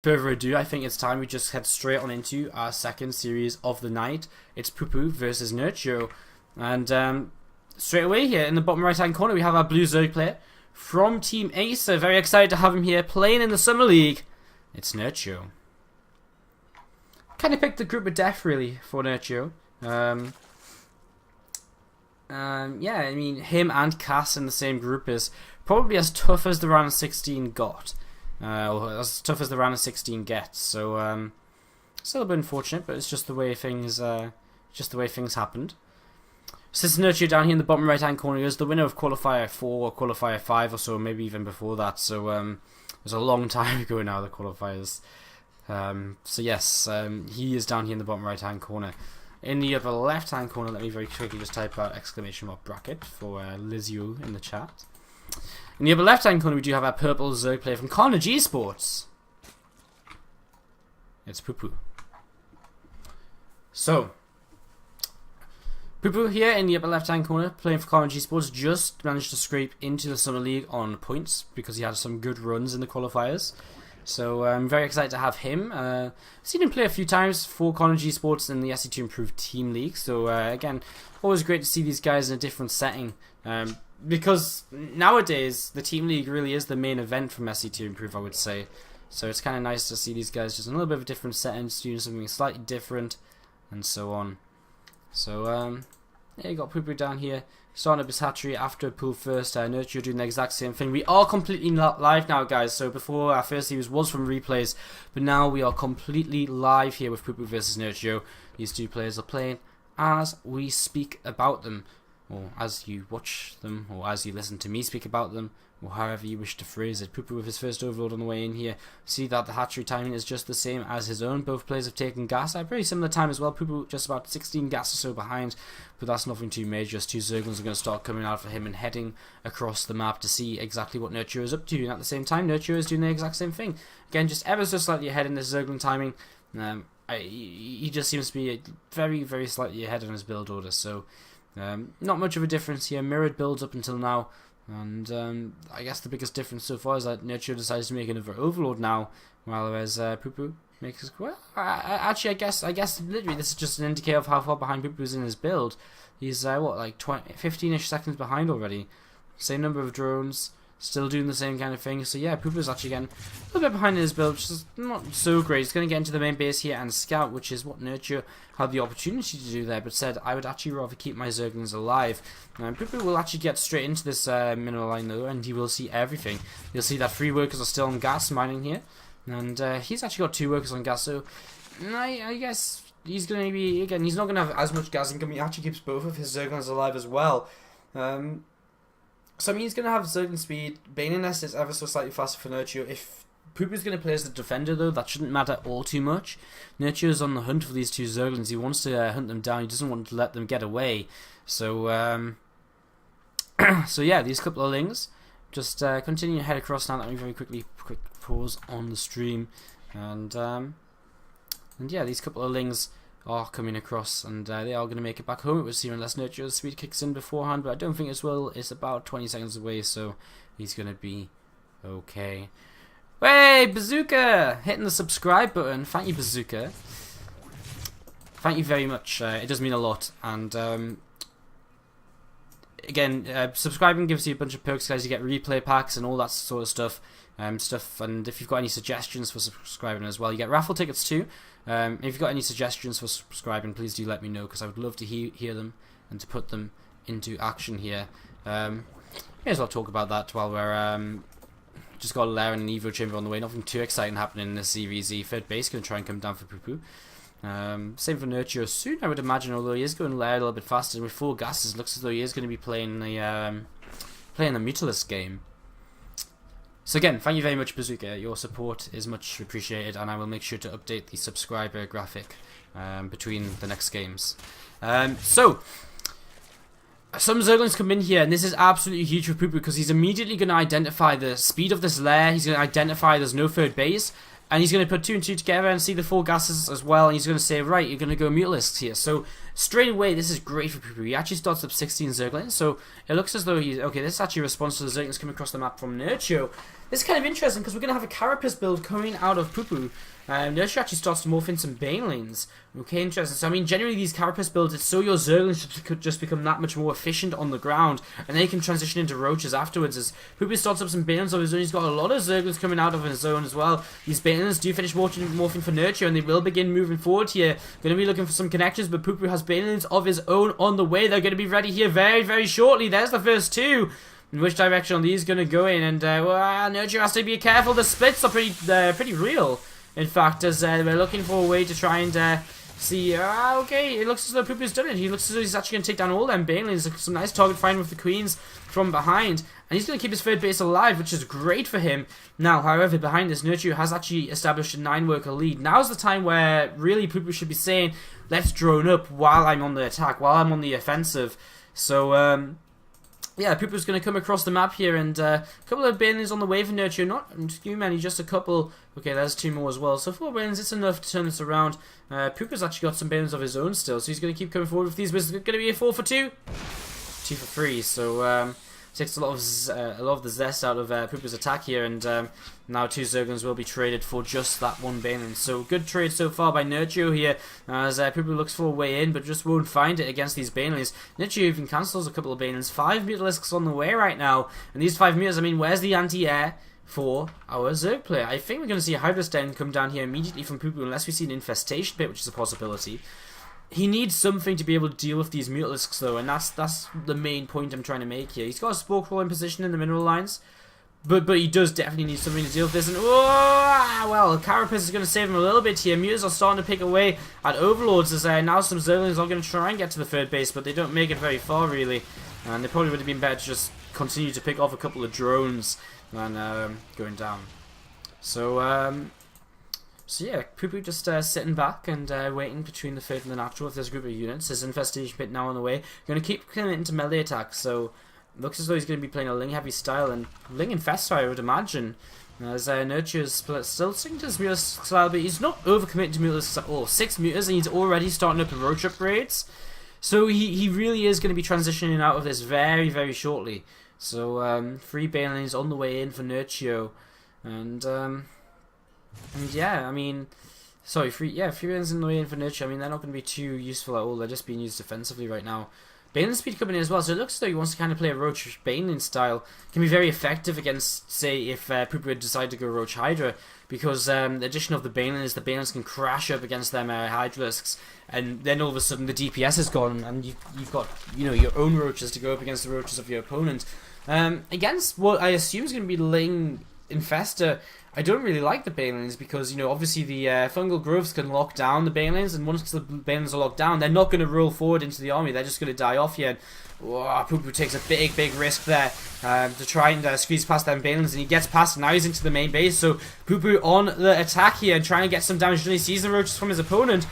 Further ado, I think it's time we just head straight on into our second series of the night. It's PuPu versus Nerchio. And straight away here in the bottom right hand corner we have our blue Zerg player from Team Acer. Very excited to have him here playing in the Summer League. It's Nerchio. Kind of picked the group of death really for Nerchio. Yeah, I mean him and Cass in the same group is probably as tough as the round 16 got. Or as tough as the round of 16 gets, so still a bit unfortunate, but it's just the way things happened. Since Nerchio down here in the bottom right hand corner is the winner of qualifier 4 or qualifier 5 or so, maybe even before that. So it was a long time ago now, the qualifiers. So yes, he is down here in the bottom right hand corner. In the upper left hand corner, let me very quickly just type out ! bracket for Lizio in the chat. In the upper left hand corner we do have our purple Zerg player from Carnage Esports. It's PuPu. So PuPu here in the upper left hand corner playing for Carnage Esports just managed to scrape into the Summer League on points because he had some good runs in the qualifiers. So I'm very excited to have him. I've seen him play a few times for Carnage Esports in the SC2 Improved Team League. So again, always great to see these guys in a different setting. Because nowadays the Team League really is the main event from SC2 Improve, I would say. So it's kind of nice to see these guys just in a little bit of a different setting, doing something slightly different, and so on. So yeah, you got PuPu down here, starting up his hatchery after a pull first. Nerchio doing the exact same thing. We are completely live now, guys. So before our first series was from replays, but now we are completely live here with PuPu versus Nerchio. These two players are playing as we speak about them, or as you watch them, or as you listen to me speak about them, or however you wish to phrase it. PuPu with his first overload on the way in here. See that the hatchery timing is just the same as his own. Both players have taken gas at a pretty similar time as well. PuPu just about 16 gas or so behind, but that's nothing too major. Just two Zerglings are going to start coming out for him and heading across the map to see exactly what Nerchio is up to. And at the same time, Nerchio is doing the exact same thing. Again, just ever so slightly ahead in this Zergling timing. He just seems to be very, very slightly ahead on his build order, so not much of a difference here. Mirrored builds up until now, and I guess the biggest difference so far is that Nerchio decides to make another overlord now, whereas PuPu makes, well, actually I guess literally this is just an indicator of how far behind PuPu is in his build. He's what, like 15-ish seconds behind already. Same number of drones, still doing the same kind of thing. So yeah, PuPu is actually getting a little bit behind in his build, which is not so great. He's going to get into the main base here and scout, which is what Nerchio had the opportunity to do there, but said, I would actually rather keep my Zerglings alive. PuPu will actually get straight into this mineral line though, and he will see everything. You'll see that 3 workers are still on gas mining here, and he's actually got 2 workers on gas, so I guess he's going to be, again, he's not going to have as much gas income. He actually keeps both of his Zerglings alive as well. So I mean, he's going to have certain speed. Bane Nest is ever so slightly faster for Nerchio. If PuPu's going to play as the defender though, that shouldn't matter all too much. Nerchio's on the hunt for these 2 Zerglings. He wants to hunt them down. He doesn't want to let them get away. So so yeah, these couple of lings just continue to head across now. Let me very quick pause on the stream, and yeah, these couple of lings are coming across, and they are going to make it back home, it would seem, unless Nerchio's speed kicks in beforehand, but I don't think it will. It's about 20 seconds away, so he's going to be okay. Hey, Bazooka! Hitting the subscribe button. Thank you, Bazooka. Thank you very much. It does mean a lot, and again, subscribing gives you a bunch of perks, guys. You get replay packs and all that sort of stuff. And if you've got any suggestions for subscribing as well, you get raffle tickets too. If you've got any suggestions for subscribing, please do let me know, because I would love to hear them and to put them into action here. May as well talk about that while we're just got a Lair and an Evo Chamber on the way. Nothing too exciting happening in this Series E. Third base going to try and come down for PuPu. Same for Nerchio soon, I would imagine, although he is going Lair a little bit faster. And with 4 gases, looks as though he is going to be playing the Mutalist game. So again, thank you very much, Bazooka. Your support is much appreciated, and I will make sure to update the subscriber graphic between the next games. So some Zerglings come in here, and this is absolutely huge for PuPu, because he's immediately going to identify the speed of this lair. He's going to identify there's no third base, and he's going to put 2 and 2 together and see the 4 gases as well, and he's going to say, right, you're going to go Mutalisks here. So straight away, this is great for PuPu. He actually starts up 16 Zerglings, so it looks as though he's... Okay, this actually responds to the Zerglings coming across the map from Nerchio. This is kind of interesting, because we're going to have a Carapace build coming out of PuPu. Nerchio actually starts to morph in some Banelings. Okay, interesting. So, I mean, generally these Carapace builds, it's so your Zerglings could just become that much more efficient on the ground, and then you can transition into Roaches afterwards. As PuPu starts up some Banelings of his own, he's got a lot of Zerglings coming out of his own as well. These Banelings do finish morphing for Nerchio, and they will begin moving forward here. Going to be looking for some connections, but PuPu has Banelings of his own on the way. They're going to be ready here very, very shortly. There's the first two. In which direction are these going to go in? And well, Nerchio has to be careful. The splits are pretty real. In fact, as we're looking for a way to try and see... okay, it looks as though PuPu's done it. He looks as though he's actually going to take down all them Banelings. Some nice target find with the Queens from behind. And he's going to keep his third base alive, which is great for him. Now, however, behind this, Nerchio has actually established a 9-worker lead. Now's the time where really PuPu should be saying, let's drone up while I'm on the attack, while I'm on the offensive. So, yeah, PuPu's going to come across the map here, and a couple of Banelings on the way for Nerchio. Not too many, just a couple. Okay, there's 2 more as well. So 4 Banelings, it's enough to turn this around. PuPu's actually got some Banelings of his own still, so he's going to keep coming forward with these. But it's going to be a 4 for 2. 2 for 3, so takes a lot of the zest out of PuPu's attack here, and now 2 Zerglings will be traded for just that 1 Baneling. So good trade so far by Nerchio here, as PuPu looks for a way in, but just won't find it against these Banelings. Nerchio even cancels a couple of Banelings. 5 Mutalisks on the way right now, and these 5 Mutas, I mean, where's the anti-air for our Zerg player? I think we're going to see a Hydra Den come down here immediately from PuPu, unless we see an Infestation Pit, which is a possibility. He needs something to be able to deal with these Mutalisks, though, and that's the main point I'm trying to make here. He's got a Spore Crawl in position in the mineral lines, but he does definitely need something to deal with this. And well, Carapace is going to save him a little bit here. Mutas are starting to pick away at Overlords, as now some Zerglings are going to try and get to the third base, but they don't make it very far, really. And they probably would have been better to just continue to pick off a couple of drones than going down. So yeah, PuPu just sitting back and waiting between the third and the natural with this group of units. His Infestation Pit now on the way. Going to keep killing it into melee attacks, so looks as though he's going to be playing a Ling heavy style, and Ling Infestor, I would imagine. As Nerchio's still sticking to his Mutas style, but he's not overcommitting to Mutas at all. 6 Mutas, and he's already starting up Roach upgrades. So he really is going to be transitioning out of this very, very shortly. So 3 Banelings on the way in for Nerchio, and yeah, I mean, sorry, 3 Banelings on the way in for Nerchio. I mean, they're not going to be too useful at all. They're just being used defensively right now. Baneling speed coming in as well, so it looks as though he wants to kind of play a Roach Baneling style. Can be very effective against, say, if PuPu had decided to go Roach Hydra, because the addition of the Banelings can crash up against them Hydralisks, and then all of a sudden the DPS is gone, and you've got, you know, your own Roaches to go up against the Roaches of your opponent. Against what I assume is going to be Ling Infestor, I don't really like the Banelings because, you know, obviously the fungal growths can lock down the Banelings, and once the Banelings are locked down, they're not going to roll forward into the army. They're just going to die off here. PuPu takes a big risk there to try and squeeze past them Banelings, and he gets past, and now he's into the main base. So PuPu on the attack here and trying to get some damage. He sees the Roaches from his opponent.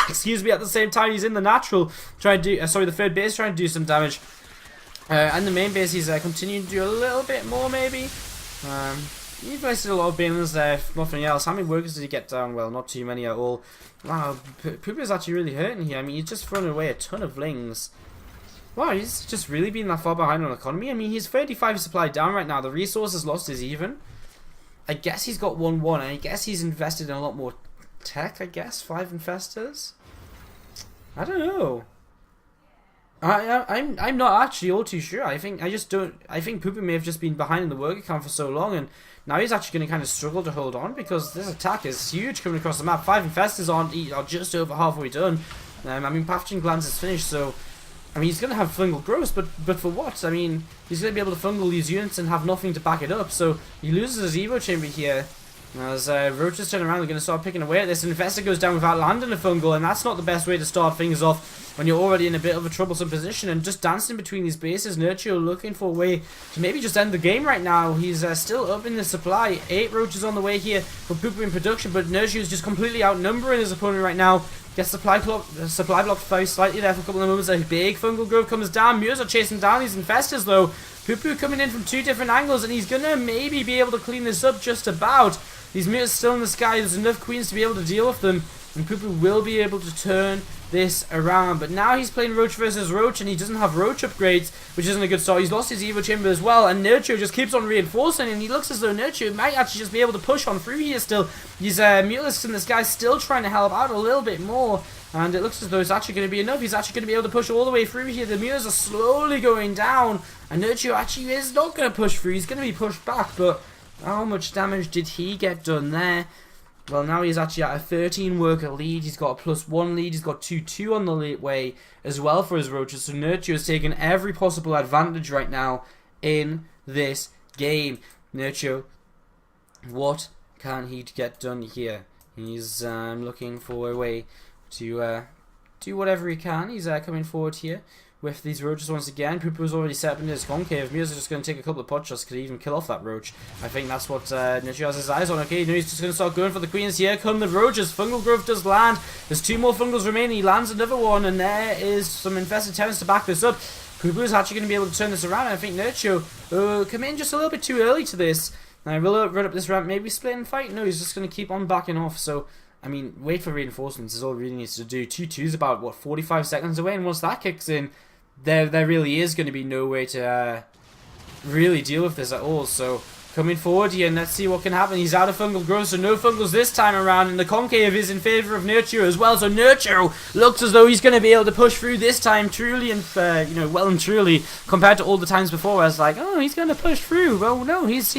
Excuse me. At the same time, he's in the natural trying to do, the third base trying to do some damage. And the main base, he's continuing to do a little bit more, maybe. He wasted a lot of Banelings there, if nothing else. How many workers did he get down? Well, not too many at all. Wow, PuPu is actually really hurting here. I mean, he's just thrown away a ton of Lings. Wow, he's just really been that far behind on economy. I mean, he's 35 supply down right now. The resources lost is even. I guess he's got 1-1, and I guess he's invested in a lot more tech, I guess. 5 Infestors? I don't know. I'm not actually all too sure. I think PuPu may have just been behind in the work account for so long, and now he's actually going to kind of struggle to hold on, because this attack is huge coming across the map. 5 Infestors are just over halfway done. I mean, Pathogen Glands is finished, so I mean, he's going to have fungal growth, but for what? I mean, he's going to be able to fungal these units and have nothing to back it up, so he loses his Evo Chamber here. As Roaches turn around, they're going to start picking away at this. Infestor goes down without landing a fungal, and that's not the best way to start things off when you're already in a bit of a troublesome position. And just dancing between these bases, Nerchio looking for a way to maybe just end the game right now. He's still up in the supply. 8 Roaches on the way here for PuPu in production, but Nerchio's just completely outnumbering his opponent right now. Gets supply blocked very slightly there for a couple of moments. A big fungal growth comes down. Mutas are chasing down these Infestors though. PuPu coming in from 2 different angles, and he's gonna maybe be able to clean this up just about. These Mutas still in the sky. There's enough Queens to be able to deal with them. and PuPu will be able to turn this around. But now he's playing Roach versus Roach, and he doesn't have Roach upgrades, which isn't a good start. He's lost his Evo Chamber as well, and Nerchio just keeps on reinforcing, and he looks as though Nerchio might actually just be able to push on through here still. He's Mutalisks, and this guy's still trying to help out a little bit more, and it looks as though it's actually going to be enough. He's actually going to be able to push all the way through here. The Mutas are slowly going down, and Nerchio actually is not going to push through. He's going to be pushed back, but how much damage did he get done there? Well, now he's actually at a 13 worker lead. He's got a +1 lead. He's got 2-2 on the late way as well for his Roaches. So Nerchio is taking every possible advantage right now in this game. Nerchio, what can he get done here? He's looking for a way to do whatever he can. He's coming forward here with these Roaches once again. PuPu's already set up into his concave. Muta's just going to take a couple of pot shots. Could even kill off that Roach. I think that's what Nerchio has his eyes on. Okay, now he's just going to start going for the queens here. Come the Roaches. Fungal Growth does land. There's 2 more Fungals remaining. He lands another one, and there is some infested tenants to back this up. PuPu's actually going to be able to turn this around, and I think Nerchio come in just a little bit too early to this. Now, will he run up this ramp, maybe split and fight? No, he's just going to keep on backing off. So, I mean, wait for reinforcements is all he really needs to do. 2-2's about, what, 45 seconds away, and once that kicks in, there really is going to be no way to really deal with this at all. So coming forward here, and let's see what can happen. He's out of fungal growth, so no fungals this time around, and the concave is in favour of Nerchio as well. So Nerchio looks as though he's going to be able to push through this time, truly and well and truly, compared to all the times before where it's like, oh, he's going to push through. Well, no, he's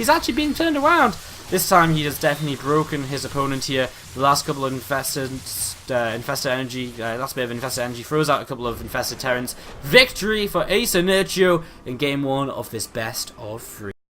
actually being turned around. This time he has definitely broken his opponent here. The last couple of infested energy, last bit of infested energy throws out a couple of infested terrans. Victory for Ace and Nerchio in game 1 of this best of 3.